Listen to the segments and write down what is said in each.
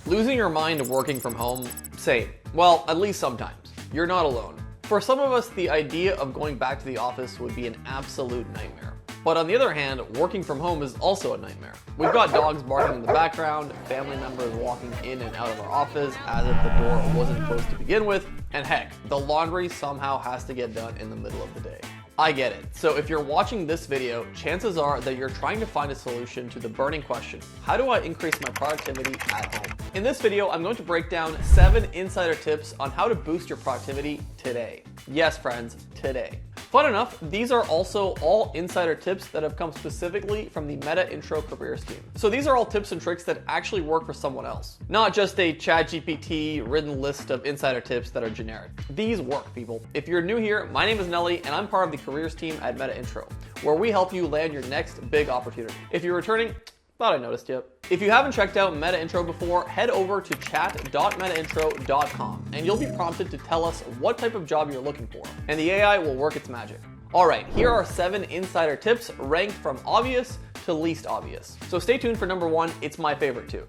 Losing your mind working from home? Same. Well, at least sometimes. You're not alone. For some of us, the idea of going back to the office would be an absolute nightmare. But on the other hand, working from home is also a nightmare. We've got dogs barking in the background, family members walking in and out of our office as if the door wasn't closed to begin with, and heck, the laundry somehow has to get done in the middle of the day. I get it. So if you're watching this video, chances are that you're trying to find a solution to the burning question, how do I increase my productivity at home? In this video, I'm going to break down 7 insider tips on how to boost your productivity today. Yes, friends, today. Fun enough, these are also all insider tips that have come specifically from the Metaintro Careers team. So these are all tips and tricks that actually work for someone else, not just a ChatGPT written list of insider tips that are generic. These work, people. If you're new here, my name is Nelly and I'm part of the careers team at Metaintro, where we help you land your next big opportunity. If you're returning, thought I noticed you. If you haven't checked out Metaintro before, head over to chat.metaintro.com and you'll be prompted to tell us what type of job you're looking for, and the AI will work its magic. All right, here are 7 insider tips ranked from obvious to least obvious. So stay tuned for number 1, it's my favorite too.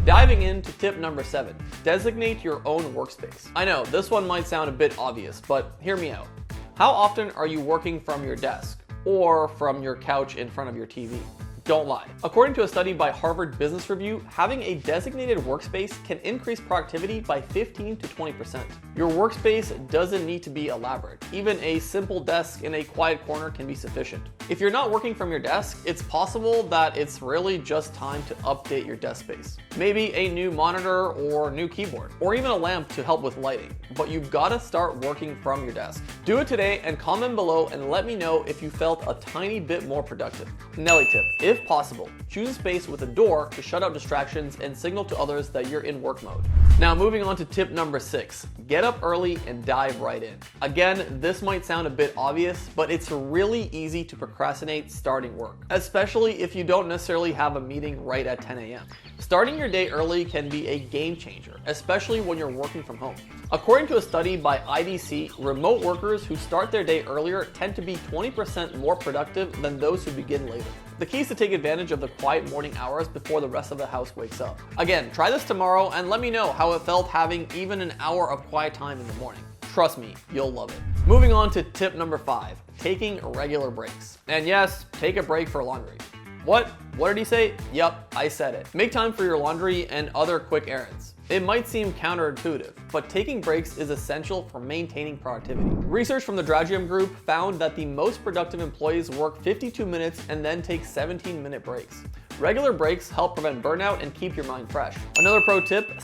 Diving into tip number 7, designate your own workspace. I know, this one might sound a bit obvious, but hear me out. How often are you working from your desk or from your couch in front of your TV? Don't lie. According to a study by Harvard Business Review, having a designated workspace can increase productivity by 15 to 20%. Your workspace doesn't need to be elaborate. Even a simple desk in a quiet corner can be sufficient. If you're not working from your desk, it's possible that it's really just time to update your desk space. Maybe a new monitor or new keyboard, or even a lamp to help with lighting. But you've got to start working from your desk. Do it today and comment below and let me know if you felt a tiny bit more productive. Nelly tip. If possible, choose a space with a door to shut out distractions and signal to others that you're in work mode. Now moving on to tip number 6, get up early and dive right in. Again, this might sound a bit obvious, but it's really easy to procrastinate starting work, especially if you don't necessarily have a meeting right at 10 a.m. Starting your day early can be a game changer, especially when you're working from home. According to a study by IDC, remote workers who start their day earlier tend to be 20% more productive than those who begin later. The key is to take advantage of the quiet morning hours before the rest of the house wakes up. Again, try this tomorrow and let me know how it felt having even an hour of quiet time in the morning. Trust me, you'll love it. Moving on to tip number 5, taking regular breaks. And yes, take a break for laundry. What did he say? Yup, I said it. Make time for your laundry and other quick errands. It might seem counterintuitive, but taking breaks is essential for maintaining productivity. Research from the Dragium Group found that the most productive employees work 52 minutes and then take 17-minute breaks. Regular breaks help prevent burnout and keep your mind fresh. Another pro tip,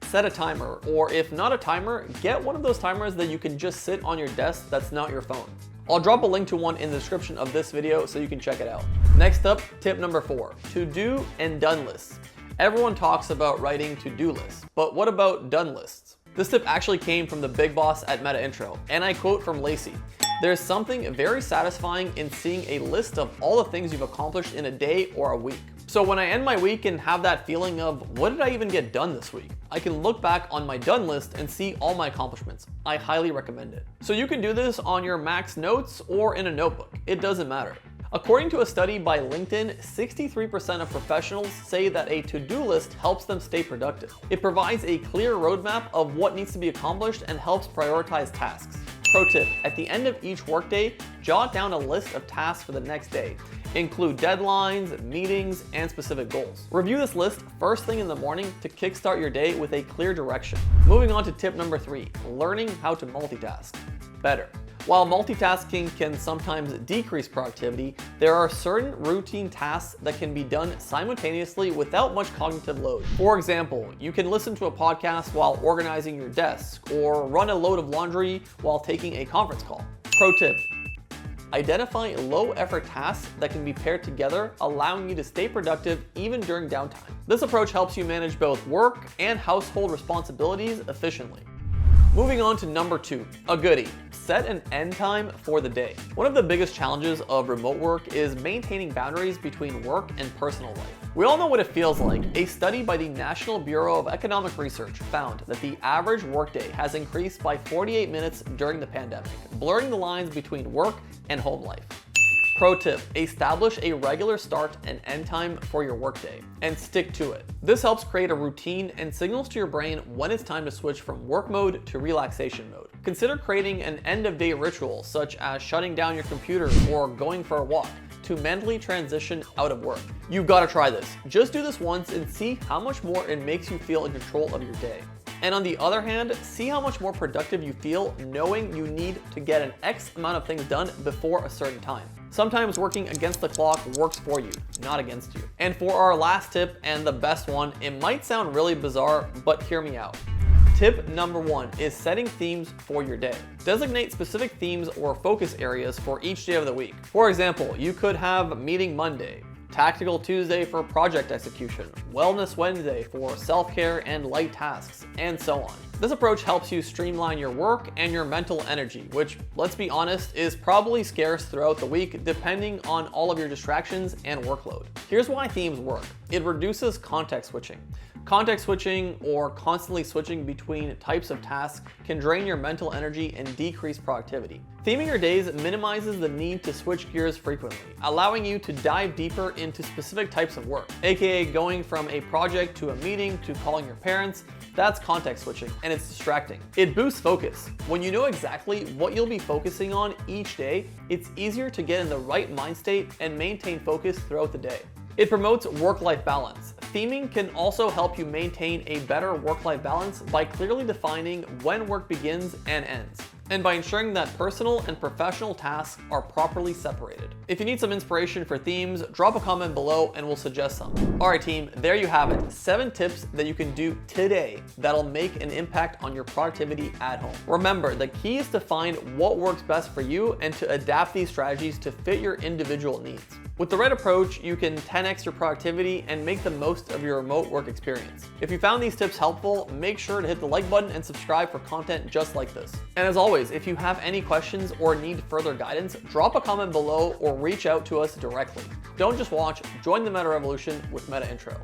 set a timer, or if not a timer, get one of those timers that you can just sit on your desk that's not your phone. I'll drop a link to one in the description of this video so you can check it out. Next up, tip number 4, to-do and done lists. Everyone talks about writing to-do lists, but what about done lists? This tip actually came from the big boss at Metaintro, and I quote from Lacey, "There's something very satisfying in seeing a list of all the things you've accomplished in a day or a week. So when I end my week and have that feeling of, what did I even get done this week? I can look back on my done list and see all my accomplishments. I highly recommend it." So you can do this on your Max Notes or in a notebook. It doesn't matter. According to a study by LinkedIn, 63% of professionals say that a to-do list helps them stay productive. It provides a clear roadmap of what needs to be accomplished and helps prioritize tasks. Pro tip, at the end of each workday, jot down a list of tasks for the next day. Include deadlines, meetings, and specific goals. Review this list first thing in the morning to kickstart your day with a clear direction. Moving on to tip number 3, learning how to multitask better. While multitasking can sometimes decrease productivity, there are certain routine tasks that can be done simultaneously without much cognitive load. For example, you can listen to a podcast while organizing your desk, or run a load of laundry while taking a conference call. Pro tip, identify low-effort tasks that can be paired together, allowing you to stay productive even during downtime. This approach helps you manage both work and household responsibilities efficiently. Moving on to number 2, a goodie. Set an end time for the day. One of the biggest challenges of remote work is maintaining boundaries between work and personal life. We all know what it feels like. A study by the National Bureau of Economic Research found that the average workday has increased by 48 minutes during the pandemic, blurring the lines between work and home life. Pro tip, establish a regular start and end time for your workday and stick to it. This helps create a routine and signals to your brain when it's time to switch from work mode to relaxation mode. Consider creating an end of day ritual, such as shutting down your computer or going for a walk, to mentally transition out of work. You've got to try this. Just do this once and see how much more it makes you feel in control of your day. And on the other hand, see how much more productive you feel knowing you need to get an X amount of things done before a certain time. Sometimes working against the clock works for you, not against you. And for our last tip, and the best one, it might sound really bizarre, but hear me out. Tip number 1 is setting themes for your day. Designate specific themes or focus areas for each day of the week. For example, you could have Meeting Monday, Tactical Tuesday for project execution, Wellness Wednesday for self-care and light tasks, and so on. This approach helps you streamline your work and your mental energy, which, let's be honest, is probably scarce throughout the week depending on all of your distractions and workload. Here's why themes work. It reduces context switching. Context switching, or constantly switching between types of tasks, can drain your mental energy and decrease productivity. Theming your days minimizes the need to switch gears frequently, allowing you to dive deeper into specific types of work, aka going from a project to a meeting to calling your parents. That's context switching, and it's distracting. It boosts focus. When you know exactly what you'll be focusing on each day, it's easier to get in the right mind state and maintain focus throughout the day. It promotes work-life balance. Theming can also help you maintain a better work-life balance by clearly defining when work begins and ends, and by ensuring that personal and professional tasks are properly separated. If you need some inspiration for themes, drop a comment below and we'll suggest some. Alright team, there you have it. 7 tips that you can do today that'll make an impact on your productivity at home. Remember, the key is to find what works best for you and to adapt these strategies to fit your individual needs. With the right approach, you can 10x your productivity and make the most of your remote work experience. If you found these tips helpful, make sure to hit the like button and subscribe for content just like this. And as always, if you have any questions or need further guidance, drop a comment below or reach out to us directly. Don't just watch, join the Meta Revolution with Metaintro.